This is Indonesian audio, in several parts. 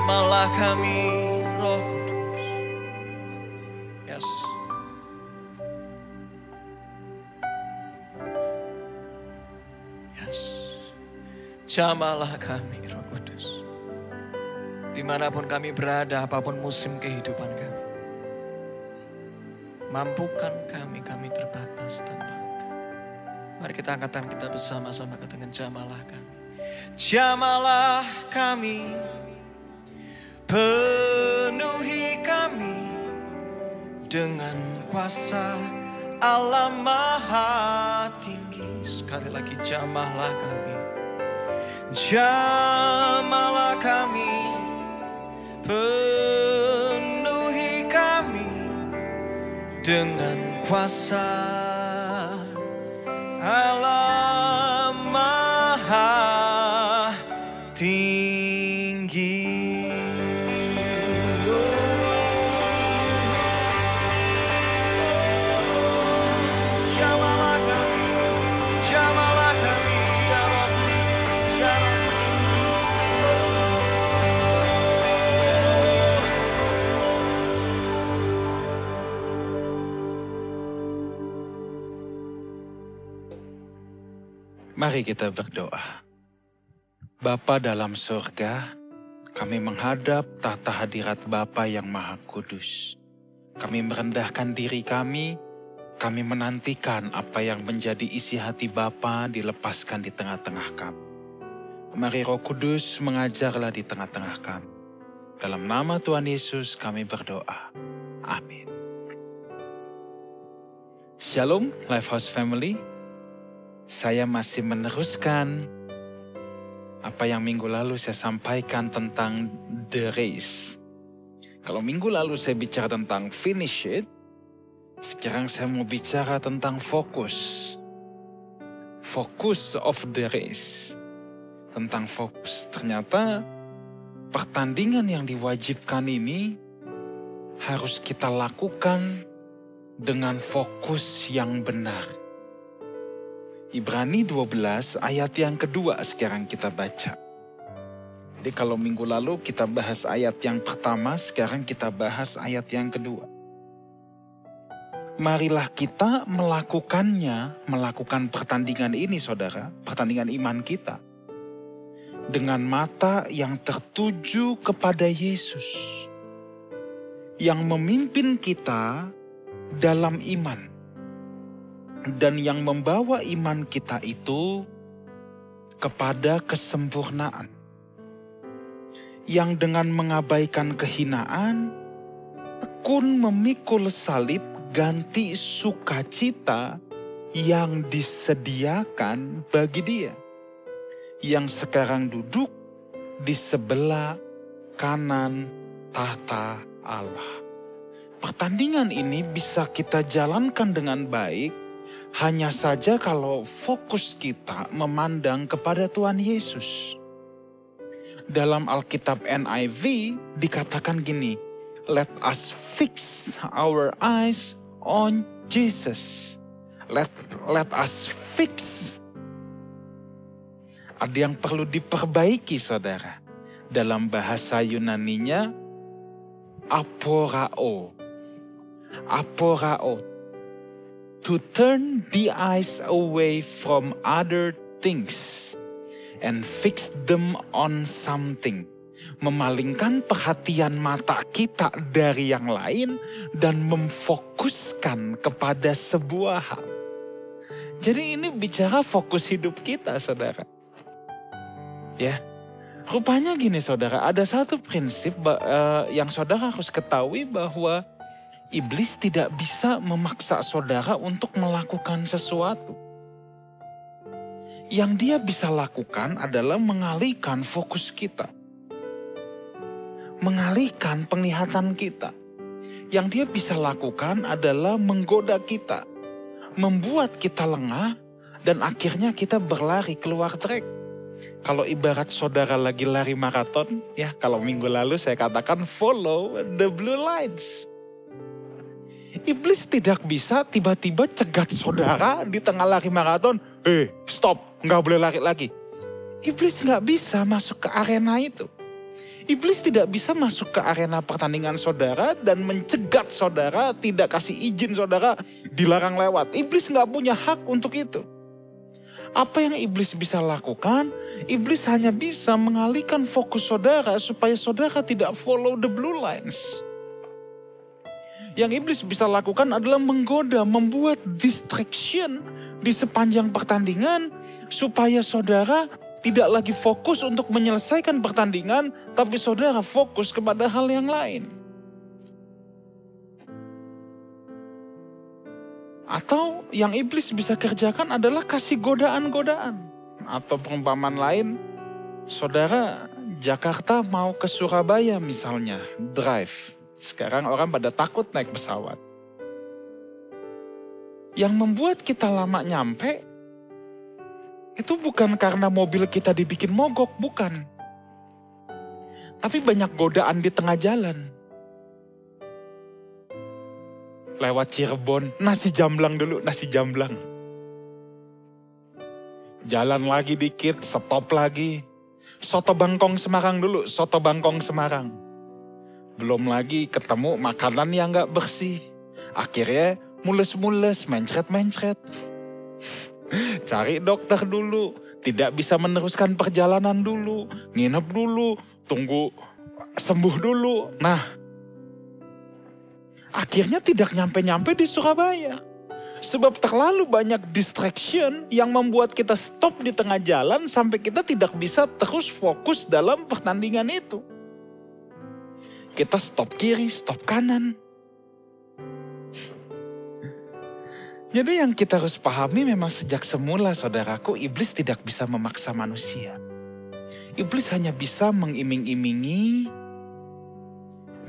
Jamalah kami, Roh Kudus. Yes. Yes. Jamalah kami, Roh Kudus. Dimanapun kami berada, apapun musim kehidupan kami. Mampukan kami terbatas tenaga. Mari kita angkatan kita bersama-sama katakan jamalah kami. Jamalah kami, penuhi kami dengan kuasa Allah Maha Tinggi. Sekali lagi jamalah kami. Jamalah kami, penuhi kami dengan kuasa Allah Maha Tinggi. Jamalah kami, jamalah kami, ya Rabbi, Mari kita berdoa. Bapa dalam surga, kami menghadap tahta hadirat Bapa yang Maha Kudus. Kami merendahkan diri kami menantikan apa yang menjadi isi hati Bapa dilepaskan di tengah-tengah kami. Mari Roh Kudus mengajarlah di tengah-tengah kami. Dalam nama Tuhan Yesus kami berdoa. Amin. Shalom Lifehouse Family. Saya masih meneruskan apa yang minggu lalu saya sampaikan tentang the race. Kalau minggu lalu saya bicara tentang finish it, sekarang saya mau bicara tentang fokus. Fokus of the race. Tentang fokus. Ternyata pertandingan yang diwajibkan ini harus kita lakukan dengan fokus yang benar. Ibrani 12 ayat yang kedua sekarang kita baca. Jadi kalau minggu lalu kita bahas ayat yang pertama, sekarang kita bahas ayat yang kedua. Marilah kita melakukan pertandingan ini saudara, pertandingan iman kita. Dengan mata yang tertuju kepada Yesus. Yang memimpin kita dalam iman. Dan yang membawa iman kita itu kepada kesempurnaan. Yang dengan mengabaikan kehinaan, tekun memikul salib ganti sukacita yang disediakan bagi dia. Yang sekarang duduk di sebelah kanan tahta Allah. Pertandingan ini bisa kita jalankan dengan baik, hanya saja kalau fokus kita memandang kepada Tuhan Yesus. Dalam Alkitab NIV dikatakan gini, let us fix our eyes on Jesus. Let us fix. Ada yang perlu diperbaiki saudara. Dalam bahasa Yunaninya, aporao. Aporao. To turn the eyes away from other things and fix them on something. Memalingkan perhatian mata kita dari yang lain dan memfokuskan kepada sebuah hal. Jadi ini bicara fokus hidup kita saudara. Ya, rupanya gini saudara, ada satu prinsip yang saudara harus ketahui bahwa Iblis tidak bisa memaksa saudara untuk melakukan sesuatu. Yang dia bisa lakukan adalah mengalihkan fokus kita. Mengalihkan penglihatan kita. Yang dia bisa lakukan adalah menggoda kita. Membuat kita lengah dan akhirnya kita berlari keluar trek. Kalau ibarat saudara lagi lari maraton, ya kalau minggu lalu saya katakan follow the blue lines. Iblis tidak bisa tiba-tiba cegat saudara di tengah lari maraton. Stop, nggak boleh lari lagi. Iblis nggak bisa masuk ke arena itu. Iblis tidak bisa masuk ke arena pertandingan saudara dan mencegat saudara, tidak kasih izin saudara, dilarang lewat. Iblis nggak punya hak untuk itu. Apa yang iblis bisa lakukan? Iblis hanya bisa mengalihkan fokus saudara supaya saudara tidak follow the blue lines. Yang iblis bisa lakukan adalah menggoda, membuat distraction di sepanjang pertandingan supaya saudara tidak lagi fokus untuk menyelesaikan pertandingan, tapi saudara fokus kepada hal yang lain. Atau yang iblis bisa kerjakan adalah kasih godaan-godaan. Atau perumpamaan lain, saudara Jakarta mau ke Surabaya misalnya, drive. Sekarang orang pada takut naik pesawat. Yang membuat kita lama nyampe, itu bukan karena mobil kita dibikin mogok, bukan. Tapi banyak godaan di tengah jalan. Lewat Cirebon, nasi jamblang dulu, nasi jamblang. Jalan lagi dikit, stop lagi. Soto Bangkong Semarang dulu, soto Bangkong Semarang. Belum lagi ketemu makanan yang gak bersih. Akhirnya mules-mules, mencret-mencret. Cari dokter dulu, tidak bisa meneruskan perjalanan dulu, nginep dulu, tunggu sembuh dulu. Nah, akhirnya tidak nyampe-nyampe di Surabaya. Sebab terlalu banyak distraction yang membuat kita stop di tengah jalan sampai kita tidak bisa terus fokus dalam pertandingan itu. Kita stop kiri, stop kanan. Jadi yang kita harus pahami memang sejak semula saudaraku, iblis tidak bisa memaksa manusia. Iblis hanya bisa mengiming-imingi,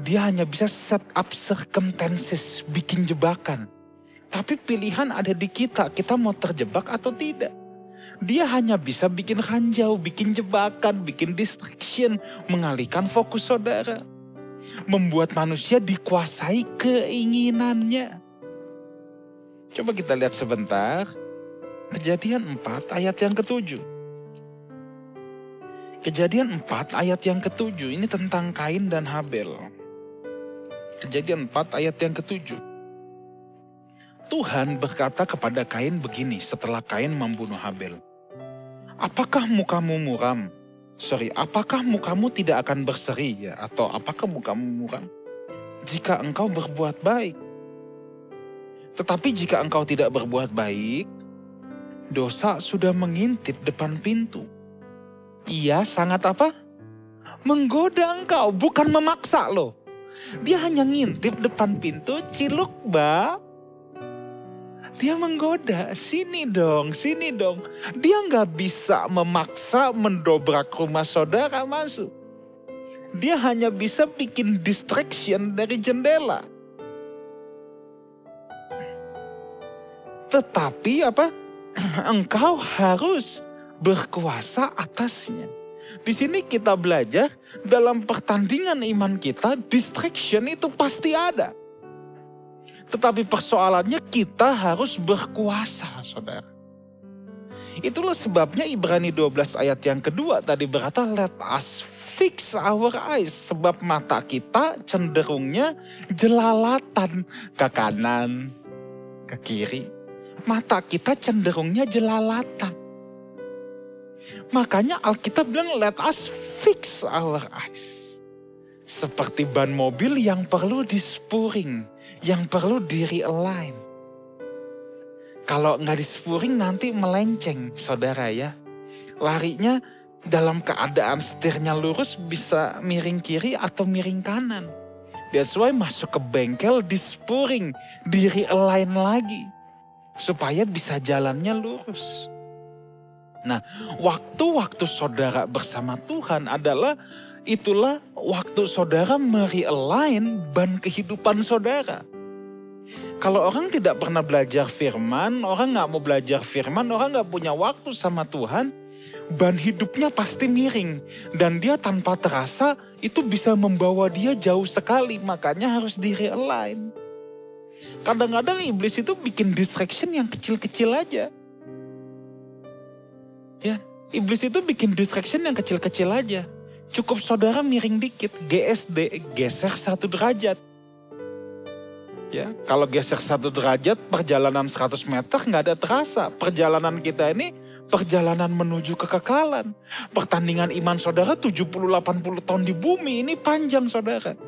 dia hanya bisa set up circumstances, bikin jebakan. Tapi pilihan ada di kita mau terjebak atau tidak. Dia hanya bisa bikin ranjau, bikin jebakan, bikin distraction, mengalihkan fokus saudara. Membuat manusia dikuasai keinginannya. Coba kita lihat sebentar, Kejadian 4 ayat yang ke-7. Kejadian 4 ayat yang ke-7, ini tentang Kain dan Habel. Kejadian 4 ayat yang ke-7. Tuhan berkata kepada Kain begini setelah Kain membunuh Habel. Apakah mukamu muram? Apakah mukamu tidak akan berseri ya? Atau apakah mukamu muram? Jika engkau berbuat baik. Tetapi jika engkau tidak berbuat baik, dosa sudah mengintip depan pintu. Ia sangat apa? Menggoda engkau, bukan memaksa loh. Dia hanya ngintip depan pintu, ciluk mbak. Dia menggoda, sini dong, sini dong. Dia nggak bisa memaksa mendobrak rumah saudara masuk. Dia hanya bisa bikin distraction dari jendela. Tetapi apa? Engkau harus berkuasa atasnya. Di sini kita belajar dalam pertandingan iman kita, distraction itu pasti ada. Tetapi persoalannya kita harus berkuasa, saudara. Itulah sebabnya Ibrani 12 ayat yang kedua tadi berkata, let us fix our eyes. Sebab mata kita cenderungnya jelalatan ke kanan, ke kiri. Mata kita cenderungnya jelalatan. Makanya Alkitab bilang let us fix our eyes. Seperti ban mobil yang perlu dispuring, yang perlu di-realign. Kalau nggak dispuring nanti melenceng saudara ya. Larinya dalam keadaan setirnya lurus bisa miring kiri atau miring kanan. That's why masuk ke bengkel dispuring, di-realign lagi. Supaya bisa jalannya lurus. Nah, waktu-waktu saudara bersama Tuhan itulah waktu saudara merealign ban kehidupan saudara. Kalau orang tidak pernah belajar firman, orang gak mau belajar firman, orang gak punya waktu sama Tuhan, ban hidupnya pasti miring. Dan dia tanpa terasa itu bisa membawa dia jauh sekali, makanya harus di-realign. Kadang-kadang iblis itu bikin distraction yang kecil-kecil aja. Ya, iblis itu bikin distraction yang kecil-kecil aja. Cukup saudara miring dikit, GSD geser 1 derajat. Ya, kalau geser 1 derajat, perjalanan 100 meter nggak ada terasa. Perjalanan kita ini perjalanan menuju kekekalan. Pertandingan iman saudara 70-80 tahun di bumi, ini panjang saudara.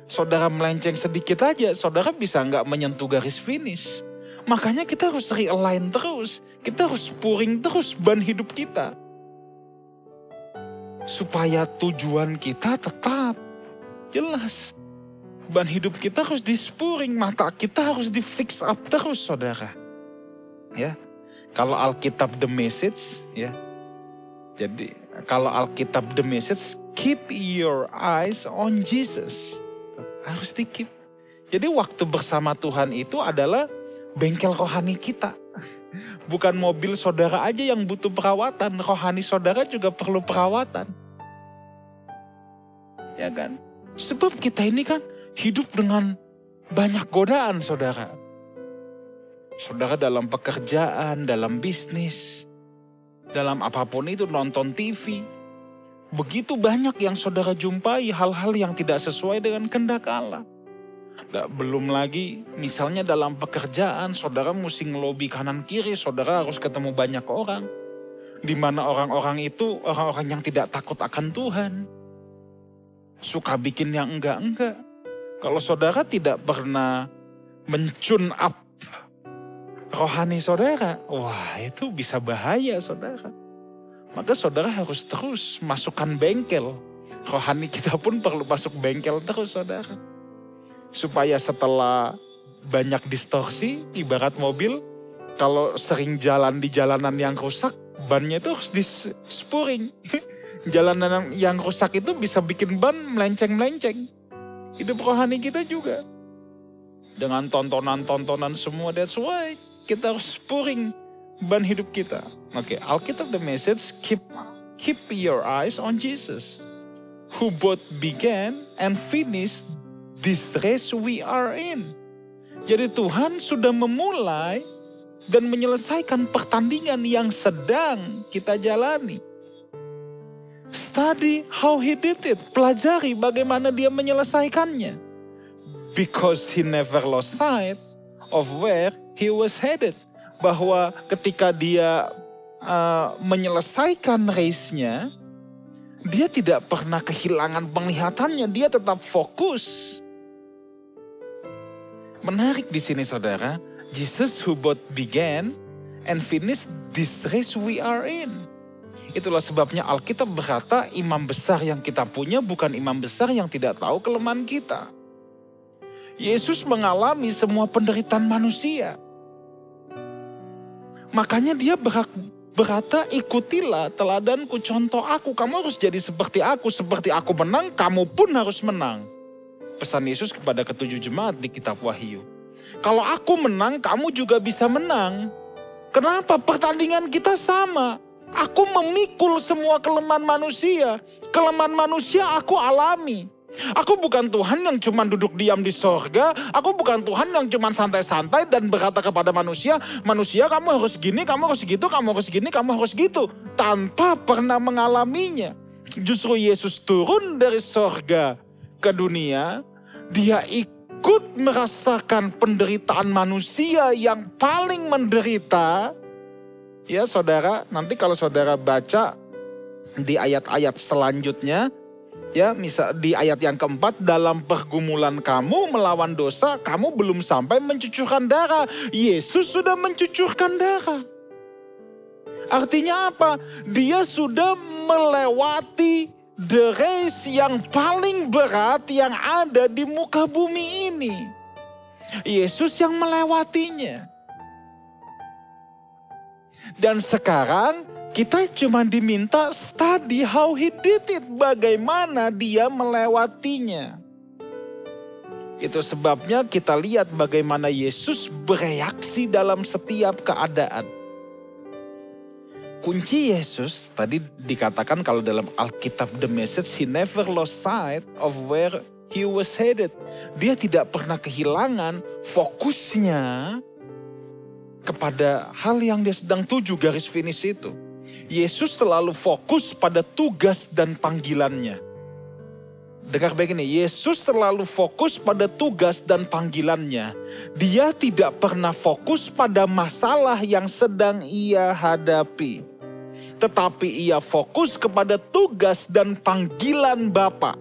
Saudara melenceng sedikit aja, saudara bisa nggak menyentuh garis finish. Makanya kita harus realign terus. Kita harus puring terus ban hidup kita. Supaya tujuan kita tetap jelas. Ban hidup kita harus dispuring, mata kita harus di fix up terus saudara. Ya, kalau Alkitab The Message, ya. Jadi kalau Alkitab The Message, keep your eyes on Jesus. Harus di keep. Jadi waktu bersama Tuhan itu adalah bengkel rohani kita. Bukan mobil saudara aja yang butuh perawatan, rohani saudara juga perlu perawatan. Ya kan? Sebab kita ini kan hidup dengan banyak godaan saudara. Saudara dalam pekerjaan, dalam bisnis, dalam apapun itu, nonton TV. Begitu banyak yang saudara jumpai hal-hal yang tidak sesuai dengan kehendak Allah. Belum lagi misalnya dalam pekerjaan saudara mesti ngelobi kanan kiri, saudara harus ketemu banyak orang. Di mana orang-orang itu orang-orang yang tidak takut akan Tuhan. Suka bikin yang enggak-enggak. Kalau saudara tidak pernah mencune up rohani saudara, wah itu bisa bahaya saudara. Maka saudara harus terus masukkan bengkel. Rohani kita pun perlu masuk bengkel terus saudara. Supaya setelah banyak distorsi, ibarat mobil, kalau sering jalan di jalanan yang rusak, bannya itu harus dispuring. Jalanan yang rusak itu bisa bikin ban melenceng-melenceng. Hidup rohani kita juga. Dengan tontonan-tontonan semua, that's why kita harus spuring ban hidup kita. Oke, Alkitab The Message, keep your eyes on Jesus. Who both began and finished this race we are in. Jadi Tuhan sudah memulai dan menyelesaikan pertandingan yang sedang kita jalani. Study how he did it. Pelajari bagaimana dia menyelesaikannya. Because he never lost sight of where he was headed. Bahwa ketika dia menyelesaikan race-nya, dia tidak pernah kehilangan penglihatannya. Dia tetap fokus. Menarik di sini saudara, Jesus who both began and finished this race we are in. Itulah sebabnya Alkitab berkata imam besar yang kita punya bukan imam besar yang tidak tahu kelemahan kita. Yesus mengalami semua penderitaan manusia. Makanya dia berkata ikutilah teladanku, contoh aku. Kamu harus jadi seperti aku menang, kamu pun harus menang. Pesan Yesus kepada ketujuh jemaat di kitab Wahyu. Kalau aku menang, kamu juga bisa menang. Kenapa? Pertandingan kita sama. Aku memikul semua kelemahan manusia. Kelemahan manusia aku alami. Aku bukan Tuhan yang cuma duduk diam di sorga. Aku bukan Tuhan yang cuma santai-santai dan berkata kepada manusia, manusia kamu harus gini, kamu harus gitu, kamu harus gini, kamu harus gitu. Tanpa pernah mengalaminya. Justru Yesus turun dari sorga ke dunia, dia ikut merasakan penderitaan manusia yang paling menderita. Ya saudara, nanti kalau saudara baca di ayat-ayat selanjutnya, ya misal di ayat yang keempat, dalam pergumulan kamu melawan dosa, kamu belum sampai mencucurkan darah. Yesus sudah mencucurkan darah. Artinya apa? Dia sudah melewati the race yang paling berat yang ada di muka bumi ini. Yesus yang melewatinya. Dan sekarang kita cuma diminta study how he did it. Bagaimana dia melewatinya. Itu sebabnya kita lihat bagaimana Yesus bereaksi dalam setiap keadaan. Kunci Yesus tadi dikatakan kalau dalam Alkitab The Message, he never lost sight of where he was headed. Dia tidak pernah kehilangan fokusnya kepada hal yang dia sedang tuju, garis finish itu. Yesus selalu fokus pada tugas dan panggilannya. Dengar baik ini, Yesus selalu fokus pada tugas dan panggilannya. Dia tidak pernah fokus pada masalah yang sedang ia hadapi. Tetapi ia fokus kepada tugas dan panggilan Bapa.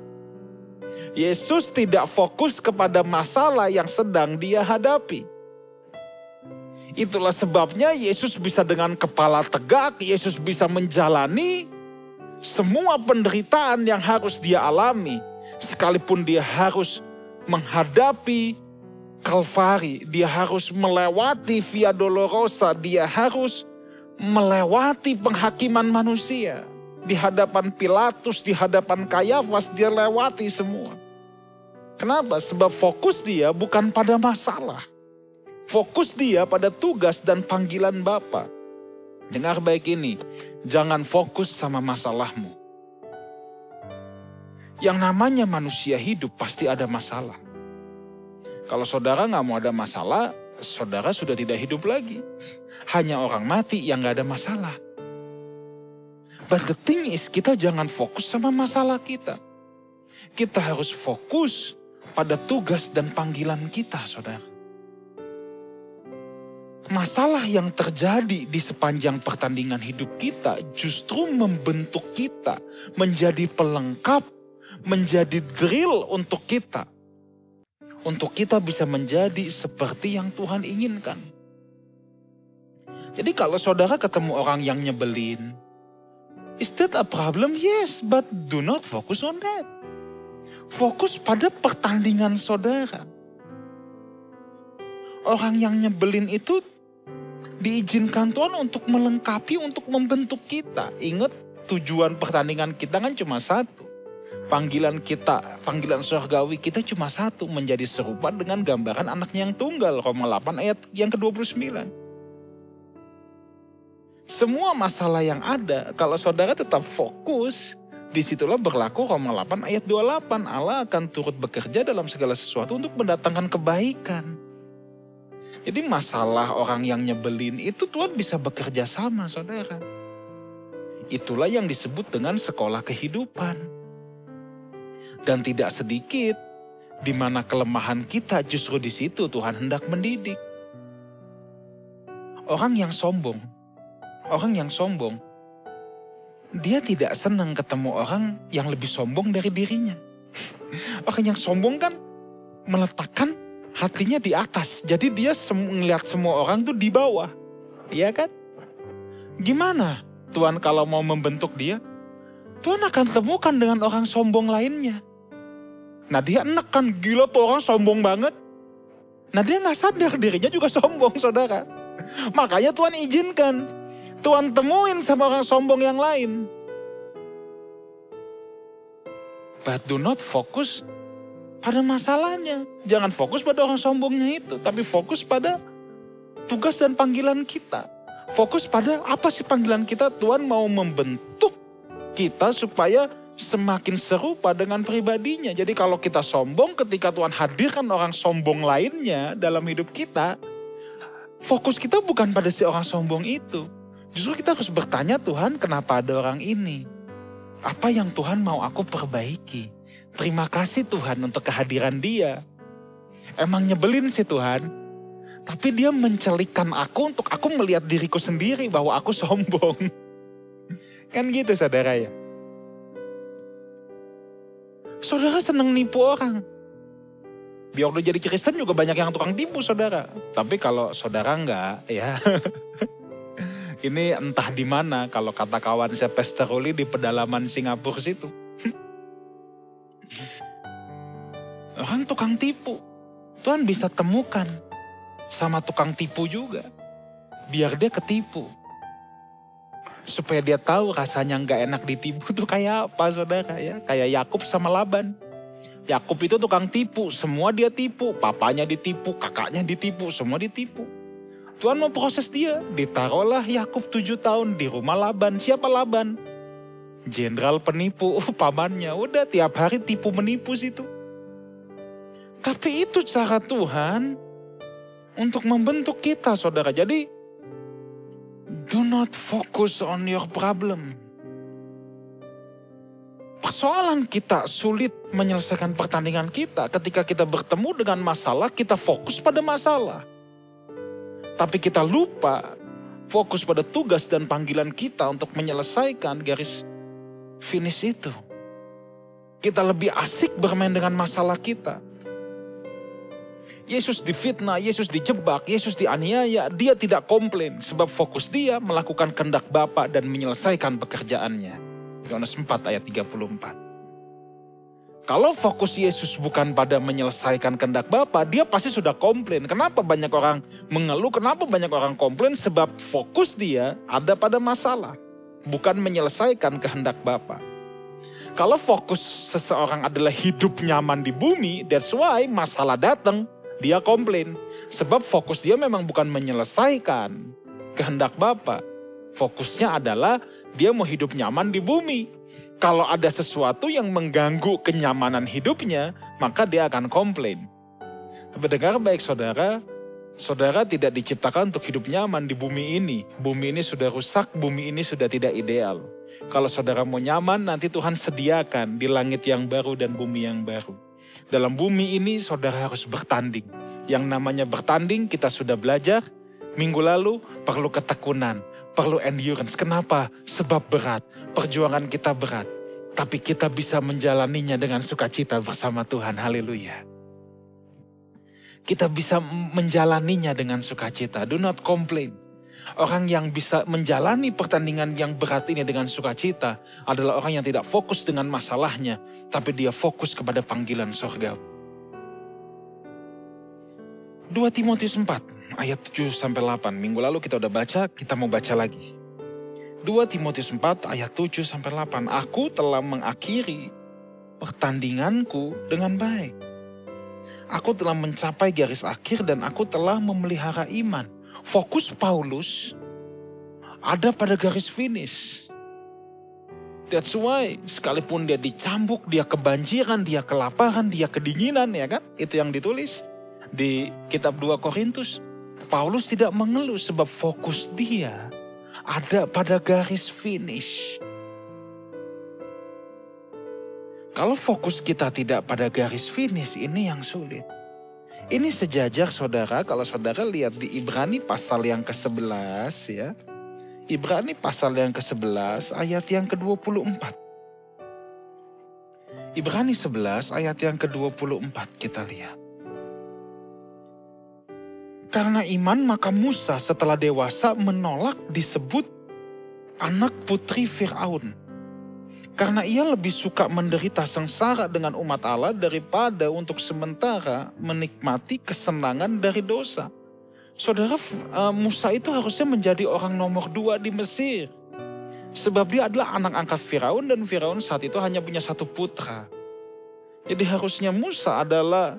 Yesus tidak fokus kepada masalah yang sedang dia hadapi. Itulah sebabnya Yesus bisa dengan kepala tegak, Yesus bisa menjalani semua penderitaan yang harus dia alami. Sekalipun dia harus menghadapi Kalvari, dia harus melewati Via Dolorosa, dia harus melewati penghakiman manusia. Di hadapan Pilatus, di hadapan Kayafas, dia lewati semua. Kenapa? Sebab fokus dia bukan pada masalah. Fokus dia pada tugas dan panggilan Bapa. Dengar baik ini, jangan fokus sama masalahmu. Yang namanya manusia hidup pasti ada masalah. Kalau saudara nggak mau ada masalah, saudara sudah tidak hidup lagi. Hanya orang mati yang nggak ada masalah. But the thing is, kita jangan fokus sama masalah kita. Kita harus fokus pada tugas dan panggilan kita, saudara. Masalah yang terjadi di sepanjang pertandingan hidup kita justru membentuk kita menjadi pelengkap, menjadi drill untuk kita. Untuk kita bisa menjadi seperti yang Tuhan inginkan. Jadi kalau saudara ketemu orang yang nyebelin, is that a problem? Yes, but do not focus on that. Fokus pada pertandingan saudara. Orang yang nyebelin itu diizinkan Tuhan untuk melengkapi, untuk membentuk kita. Ingat, tujuan pertandingan kita kan cuma satu. Panggilan kita, panggilan surgawi kita cuma satu, menjadi serupa dengan gambaran anaknya yang tunggal. Roma 8 ayat yang ke-29. Semua masalah yang ada, kalau saudara tetap fokus, disitulah berlaku Roma 8 ayat 28. Allah akan turut bekerja dalam segala sesuatu untuk mendatangkan kebaikan. Jadi masalah orang yang nyebelin itu Tuhan bisa bekerja sama, saudara. Itulah yang disebut dengan sekolah kehidupan. Dan tidak sedikit di mana kelemahan kita justru di situ Tuhan hendak mendidik. Orang yang sombong, dia tidak senang ketemu orang yang lebih sombong dari dirinya. Orang yang sombong kan meletakkan hatinya di atas. Jadi dia ngelihat semua orang tuh di bawah. Iya kan? Gimana Tuhan kalau mau membentuk dia? Tuhan akan temukan dengan orang sombong lainnya. Nah dia enak kan, gila tuh orang sombong banget. Nah dia gak sadar dirinya juga sombong, saudara. Makanya Tuhan izinkan. Tuhan temuin sama orang sombong yang lain. But do not fokus pada masalahnya. Jangan fokus pada orang sombongnya itu. Tapi fokus pada tugas dan panggilan kita. Fokus pada apa sih panggilan kita. Tuhan mau membentuk kita supaya semakin serupa dengan pribadinya. Jadi kalau kita sombong, ketika Tuhan hadirkan orang sombong lainnya dalam hidup kita, fokus kita bukan pada si orang sombong itu. Justru kita harus bertanya, Tuhan kenapa ada orang ini? Apa yang Tuhan mau aku perbaiki? Terima kasih Tuhan untuk kehadiran dia. Emang nyebelin sih Tuhan, tapi dia mencelikkan aku untuk aku melihat diriku sendiri bahwa aku sombong. Kan gitu saudara ya. Saudara senang nipu orang. Biar udah jadi Kristen juga banyak yang tukang tipu saudara. Tapi kalau saudara enggak ya. Ini entah di mana kalau kata kawan saya Pastor Ruli di pedalaman Singapura situ. Orang tukang tipu. Tuhan bisa temukan sama tukang tipu juga. Biar dia ketipu. Supaya dia tahu rasanya gak enak ditipu tuh kayak apa saudara ya. Kayak Yakub sama Laban. Yakub itu tukang tipu, semua dia tipu. Papanya ditipu, kakaknya ditipu, semua ditipu. Tuhan mau proses dia. Ditaruhlah Yakub 7 tahun di rumah Laban. Siapa Laban? Jenderal penipu, pamannya. Udah tiap hari tipu menipu situ. Tapi itu cara Tuhan untuk membentuk kita saudara. Jadi Do not focus on your problem. Persoalan kita sulit menyelesaikan pertandingan kita ketika kita bertemu dengan masalah, kita fokus pada masalah. Tapi kita lupa fokus pada tugas dan panggilan kita untuk menyelesaikan garis finish itu. Kita lebih asik bermain dengan masalah kita. Yesus difitnah, Yesus dijebak, Yesus dianiaya, dia tidak komplain sebab fokus dia melakukan kehendak Bapa dan menyelesaikan pekerjaannya. Yohanes 4 ayat 34. Kalau fokus Yesus bukan pada menyelesaikan kehendak Bapa, dia pasti sudah komplain. Kenapa banyak orang mengeluh, kenapa banyak orang komplain? Sebab fokus dia ada pada masalah, bukan menyelesaikan kehendak Bapa. Kalau fokus seseorang adalah hidup nyaman di bumi, that's why masalah datang, dia komplain. Sebab fokus dia memang bukan menyelesaikan kehendak Bapa. Fokusnya adalah dia mau hidup nyaman di bumi. Kalau ada sesuatu yang mengganggu kenyamanan hidupnya, maka dia akan komplain. Tapi dengar baik saudara, saudara tidak diciptakan untuk hidup nyaman di bumi ini. Bumi ini sudah rusak, bumi ini sudah tidak ideal. Kalau saudara mau nyaman, nanti Tuhan sediakan di langit yang baru dan bumi yang baru. Dalam bumi ini saudara harus bertanding. Yang namanya bertanding kita sudah belajar minggu lalu, perlu ketekunan, perlu endurance. Kenapa? Sebab berat, perjuangan kita berat. Tapi kita bisa menjalaninya dengan sukacita bersama Tuhan, haleluya. Kita bisa menjalaninya dengan sukacita, do not complain. Orang yang bisa menjalani pertandingan yang berat ini dengan sukacita adalah orang yang tidak fokus dengan masalahnya, tapi dia fokus kepada panggilan surga. 2 Timotius 4 ayat 7-8. Minggu lalu kita udah baca, kita mau baca lagi. 2 Timotius 4 ayat 7-8. Aku telah mengakhiri pertandinganku dengan baik. Aku telah mencapai garis akhir dan aku telah memelihara iman. Fokus Paulus ada pada garis finish. That's why sekalipun dia dicambuk, dia kebanjiran, dia kelaparan, dia kedinginan, ya kan? Itu yang ditulis di kitab 2 Korintus. Paulus tidak mengeluh sebab fokus dia ada pada garis finish. Kalau fokus kita tidak pada garis finish, ini yang sulit. Ini sejajar saudara, kalau saudara lihat di Ibrani pasal yang ke-11 ya. Ibrani pasal yang ke-11 ayat yang ke-24. Ibrani 11 ayat yang ke-24 kita lihat. Karena iman maka Musa setelah dewasa menolak disebut anak putri Fir'aun. Karena ia lebih suka menderita sengsara dengan umat Allah daripada untuk sementara menikmati kesenangan dari dosa. Saudara, Musa itu harusnya menjadi orang nomor 2 di Mesir. Sebab dia adalah anak angkat Firaun dan Firaun saat itu hanya punya 1 putra. Jadi harusnya Musa adalah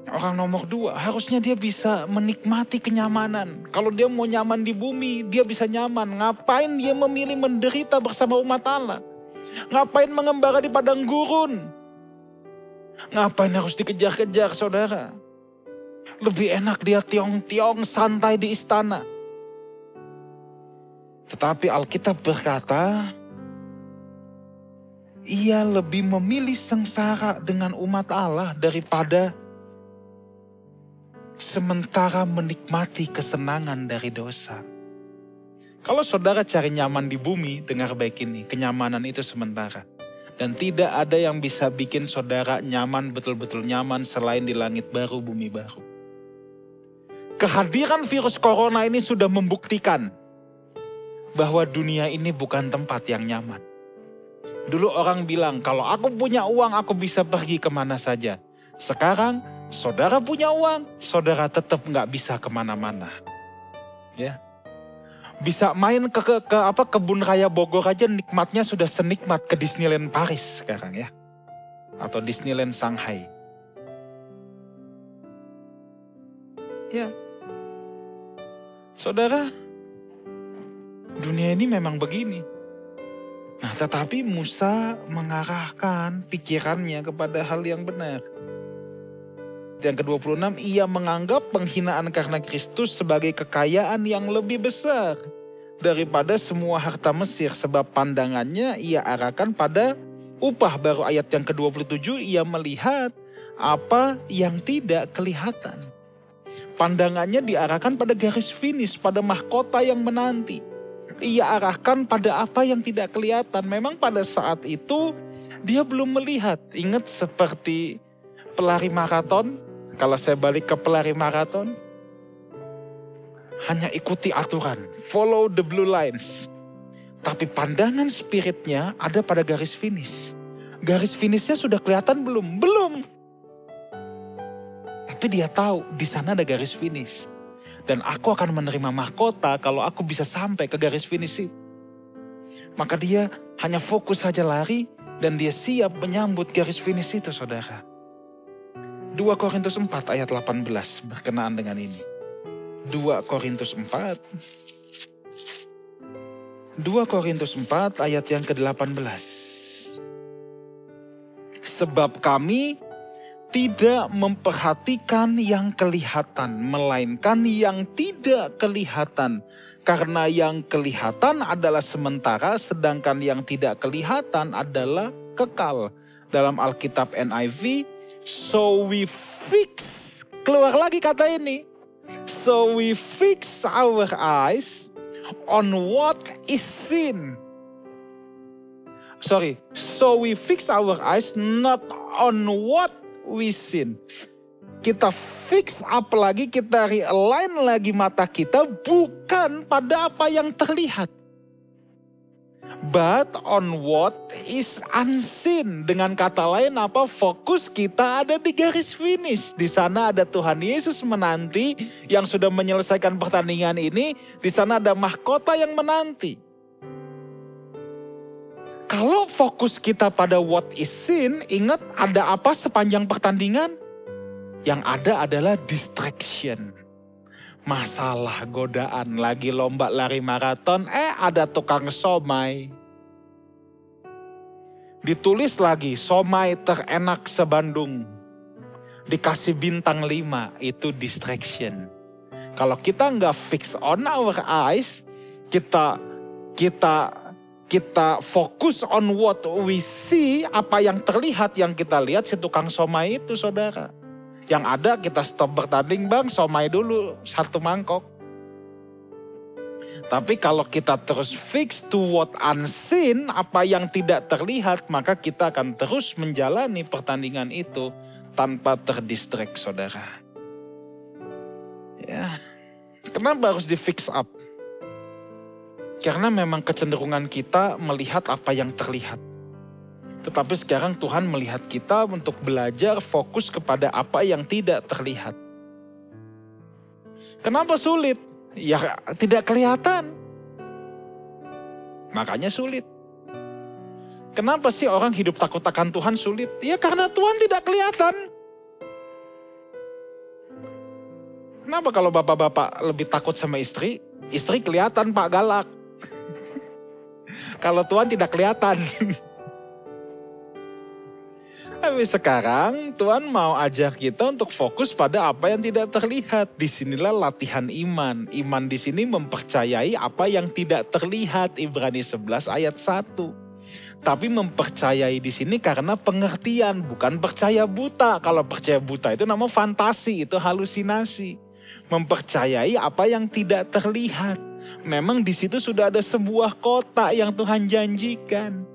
orang nomor 2. Harusnya dia bisa menikmati kenyamanan. Kalau dia mau nyaman di bumi, dia bisa nyaman. Ngapain dia memilih menderita bersama umat Allah? Ngapain mengembara di padang gurun? Ngapain harus dikejar-kejar saudara? Lebih enak dia tiong-tiong santai di istana. Tetapi Alkitab berkata, ia lebih memilih sengsara dengan umat Allah daripada sementara menikmati kesenangan dari dosa. Kalau saudara cari nyaman di bumi, dengar baik ini, kenyamanan itu sementara. Dan tidak ada yang bisa bikin saudara nyaman, betul-betul nyaman selain di langit baru, bumi baru. Kehadiran virus corona ini sudah membuktikan bahwa dunia ini bukan tempat yang nyaman. Dulu orang bilang, kalau aku punya uang aku bisa pergi kemana saja. Sekarang, saudara punya uang, saudara tetap gak bisa kemana-mana. Ya. Bisa main ke kebun raya Bogor aja nikmatnya sudah senikmat ke Disneyland Paris sekarang ya. Atau Disneyland Shanghai. Ya. Saudara, dunia ini memang begini. Nah, tetapi Musa mengarahkan pikirannya kepada hal yang benar. Yang ke-26, ia menganggap penghinaan karena Kristus sebagai kekayaan yang lebih besar daripada semua harta Mesir, sebab pandangannya ia arahkan pada upah. Baru ayat yang ke-27, ia melihat apa yang tidak kelihatan. Pandangannya diarahkan pada garis finish, pada mahkota yang menanti. Ia arahkan pada apa yang tidak kelihatan. Memang pada saat itu dia belum melihat. Ingat seperti pelari maraton, kalau saya balik ke pelari maraton, hanya ikuti aturan, follow the blue lines. Tapi pandangan spiritnya ada pada garis finish. Garis finishnya sudah kelihatan belum? Belum. Tapi dia tahu di sana ada garis finish. Dan aku akan menerima mahkota kalau aku bisa sampai ke garis finish itu. Maka dia hanya fokus saja lari dan dia siap menyambut garis finish itu, saudara. 2 Korintus 4 ayat 18 berkenaan dengan ini. 2 Korintus 4 ayat yang ke-18. Sebab kami tidak memperhatikan yang kelihatan, melainkan yang tidak kelihatan. Karena yang kelihatan adalah sementara, sedangkan yang tidak kelihatan adalah kekal. Dalam Alkitab NIV, so we fix, keluar lagi kata ini. So we fix our eyes on what is seen. So we fix our eyes not on what we seen. Kita fix up lagi, kita realign lagi mata kita bukan pada apa yang terlihat. But on what is unseen. Dengan kata lain apa? Fokus kita ada di garis finish. Di sana ada Tuhan Yesus menanti yang sudah menyelesaikan pertandingan ini. Di sana ada mahkota yang menanti. Kalau fokus kita pada what is seen, ingat ada apa sepanjang pertandingan? Yang ada adalah distraction. Masalah, godaan, lagi lomba lari maraton, ada tukang somai. Ditulis lagi, somai terenak se-Bandung. Dikasih bintang 5, itu distraction. Kalau kita nggak fix on our eyes, kita fokus on what we see, apa yang terlihat, yang kita lihat si tukang somai itu, saudara. Yang ada kita stop bertanding, bang, somai dulu 1 mangkok. Tapi kalau kita terus fix to what unseen, apa yang tidak terlihat, maka kita akan terus menjalani pertandingan itu tanpa terdistract, saudara. Ya, kenapa harus di fix up? Karena memang kecenderungan kita melihat apa yang terlihat. Tetapi sekarang Tuhan melihat kita untuk belajar fokus kepada apa yang tidak terlihat. Kenapa sulit? Ya tidak kelihatan. Makanya sulit. Kenapa sih orang hidup takut akan Tuhan sulit? Ya karena Tuhan tidak kelihatan. Kenapa kalau bapak-bapak lebih takut sama istri? Istri kelihatan Pak galak. Kalau Tuhan tidak kelihatan. Tapi sekarang Tuhan mau ajak kita untuk fokus pada apa yang tidak terlihat. Disinilah latihan iman. Iman di sini mempercayai apa yang tidak terlihat. Ibrani 11 ayat 1. Tapi mempercayai di sini karena pengertian, bukan percaya buta. Kalau percaya buta itu nama fantasi, itu halusinasi. Mempercayai apa yang tidak terlihat. Memang di situ sudah ada sebuah kota yang Tuhan janjikan.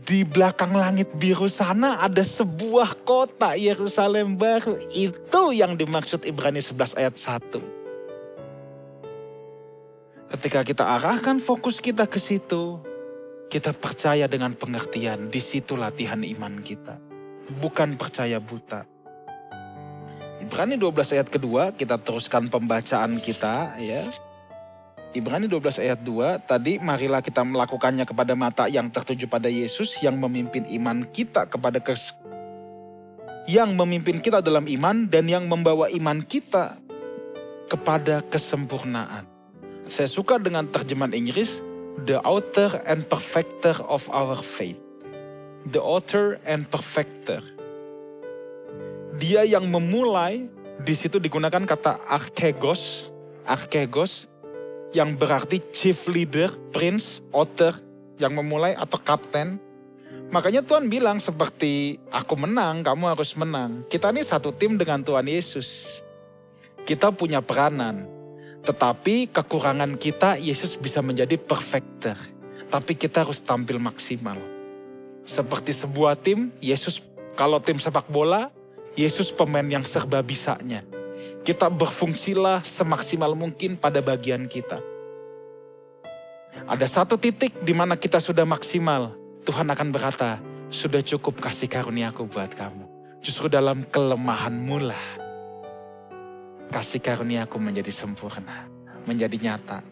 Di belakang langit biru sana ada sebuah kota Yerusalem baru. Itu yang dimaksud Ibrani 11 ayat 1. Ketika kita arahkan fokus kita ke situ, kita percaya dengan pengertian. Di situ latihan iman kita. Bukan percaya buta. Ibrani 12 ayat kedua, kita teruskan pembacaan kita ya. Ibrani 12 ayat 2, tadi marilah kita melakukannya kepada mata yang tertuju pada Yesus yang memimpin iman kita kepada yang memimpin kita dalam iman dan yang membawa iman kita kepada kesempurnaan. Saya suka dengan terjemahan Inggris, the author and perfecter of our faith. The author and perfecter. Dia yang memulai, di situ digunakan kata arkegos, yang berarti chief leader, prince, author, yang memulai atau kapten. Makanya Tuhan bilang seperti aku menang, kamu harus menang. Kita ini satu tim dengan Tuhan Yesus. Kita punya peranan. Tetapi kekurangan kita, Yesus bisa menjadi perfecter. Tapi kita harus tampil maksimal. Seperti sebuah tim, Yesus kalau tim sepak bola, Yesus pemain yang serba bisanya. Kita berfungsilah semaksimal mungkin pada bagian kita. Ada satu titik di mana kita sudah maksimal. Tuhan akan berkata, sudah cukup kasih karunia-Ku buat kamu. Justru dalam kelemahanmu lah kasih karunia-Ku menjadi sempurna, menjadi nyata.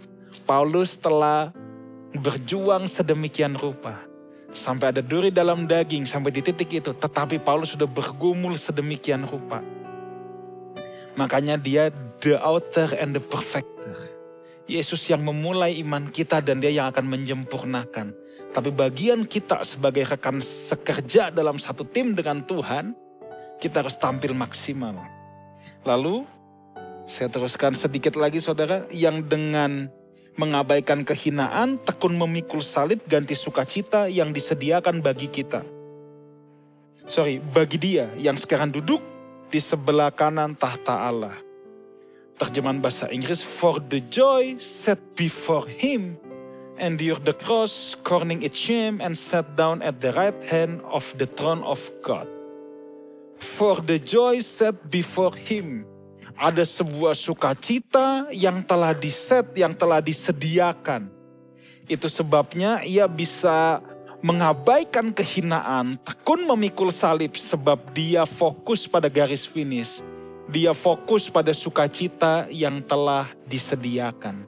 Paulus telah berjuang sedemikian rupa. Sampai ada duri dalam daging, sampai di titik itu. Tetapi Paulus sudah bergumul sedemikian rupa. Makanya dia the author and the perfecter. Yesus yang memulai iman kita dan dia yang akan menyempurnakan. Tapi bagian kita sebagai rekan sekerja dalam satu tim dengan Tuhan, kita harus tampil maksimal. Lalu, saya teruskan sedikit lagi saudara, yang dengan mengabaikan kehinaan, tekun memikul salib ganti sukacita yang disediakan bagi kita. Bagi dia yang sekarang duduk di sebelah kanan tahta Allah. Terjemahan bahasa Inggris, for the joy set before him, endure the cross, scorning its shame, and sat down at the right hand of the throne of God. For the joy set before him. Ada sebuah sukacita yang telah diset, yang telah disediakan. Itu sebabnya ia bisa mengabaikan kehinaan, tekun memikul salib sebab dia fokus pada garis finish. Dia fokus pada sukacita yang telah disediakan.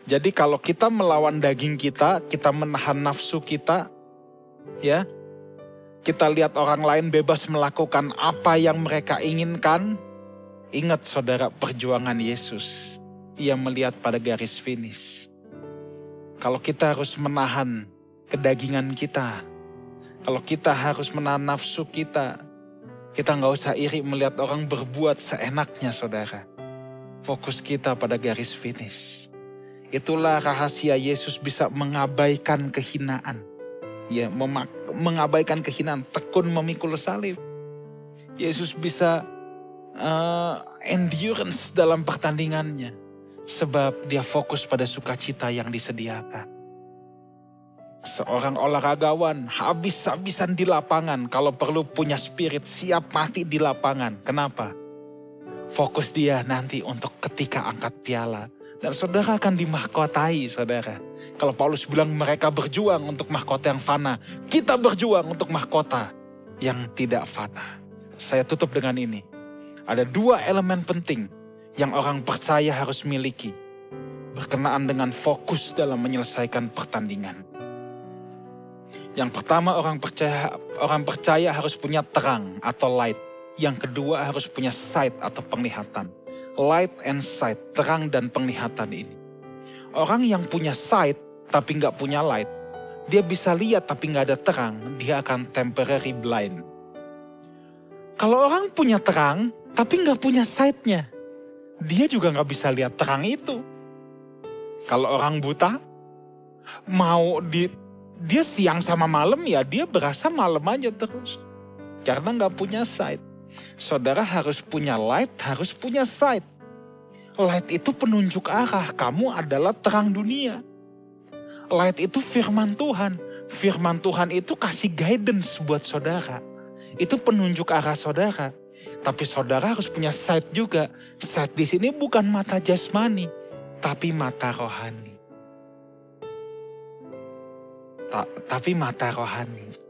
Jadi kalau kita melawan daging kita, kita menahan nafsu kita, ya, kita lihat orang lain bebas melakukan apa yang mereka inginkan. Ingat saudara, perjuangan Yesus, ia melihat pada garis finish. Kalau kita harus menahan kedagingan kita, kalau kita harus menahan nafsu kita nggak usah iri melihat orang berbuat seenaknya saudara. Fokus kita pada garis finish. Itulah rahasia Yesus bisa mengabaikan kehinaan. Ya, mengabaikan kehinaan, tekun memikul salib. Yesus bisa endurance dalam pertandingannya. Sebab dia fokus pada sukacita yang disediakan. Seorang olahragawan habis-habisan di lapangan. Kalau perlu punya spirit, siap mati di lapangan. Kenapa? Fokus dia nanti untuk ketika angkat piala. Dan saudara akan dimahkotai saudara. Kalau Paulus bilang mereka berjuang untuk mahkota yang fana. Kita berjuang untuk mahkota yang tidak fana. Saya tutup dengan ini. Ada dua elemen penting yang orang percaya harus miliki. Berkenaan dengan fokus dalam menyelesaikan pertandingan. Yang pertama orang percaya harus punya terang atau light. Yang kedua harus punya sight atau penglihatan. Light and sight, terang dan penglihatan ini. Orang yang punya sight tapi nggak punya light, dia bisa lihat tapi nggak ada terang, dia akan temporary blind. Kalau orang punya terang tapi nggak punya sightnya, dia juga nggak bisa lihat terang itu. Kalau orang buta, dia siang sama malam ya dia berasa malam aja terus. Karena nggak punya sight. Saudara harus punya light, harus punya sight. Light itu penunjuk arah, kamu adalah terang dunia. Light itu firman Tuhan. Firman Tuhan itu kasih guidance buat saudara. Itu penunjuk arah saudara. Tapi saudara harus punya sight juga. Sight di sini bukan mata jasmani, tapi mata rohani. Tapi mata rohani.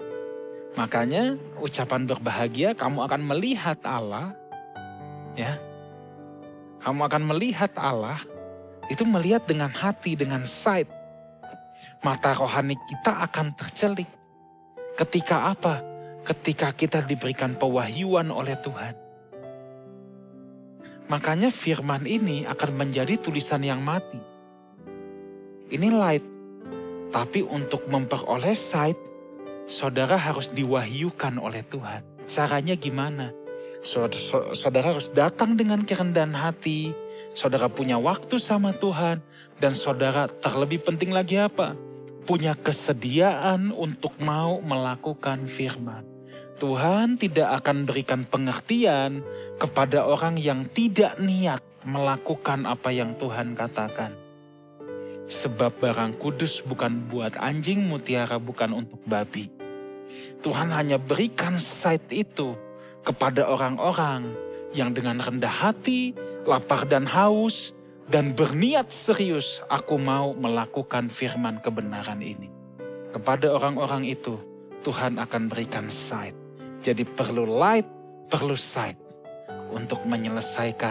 Makanya ucapan berbahagia kamu akan melihat Allah. Ya. Kamu akan melihat Allah. Itu melihat dengan hati, dengan sight. Mata rohani kita akan tercelik. Ketika apa? Ketika kita diberikan pewahyuan oleh Tuhan. Makanya firman ini akan menjadi tulisan yang mati. Ini light. Tapi untuk memperoleh sight, saudara harus diwahyukan oleh Tuhan. Caranya gimana? Saudara harus datang dengan kerendahan hati. Saudara punya waktu sama Tuhan. Dan saudara terlebih penting lagi apa? Punya kesediaan untuk mau melakukan firman. Tuhan tidak akan berikan pengertian kepada orang yang tidak niat melakukan apa yang Tuhan katakan. Sebab barang kudus bukan buat anjing, mutiara bukan untuk babi. Tuhan hanya berikan sight itu kepada orang-orang yang dengan rendah hati, lapar dan haus, dan berniat serius, aku mau melakukan firman kebenaran ini. Kepada orang-orang itu, Tuhan akan berikan sight. Jadi perlu light, perlu sight untuk menyelesaikan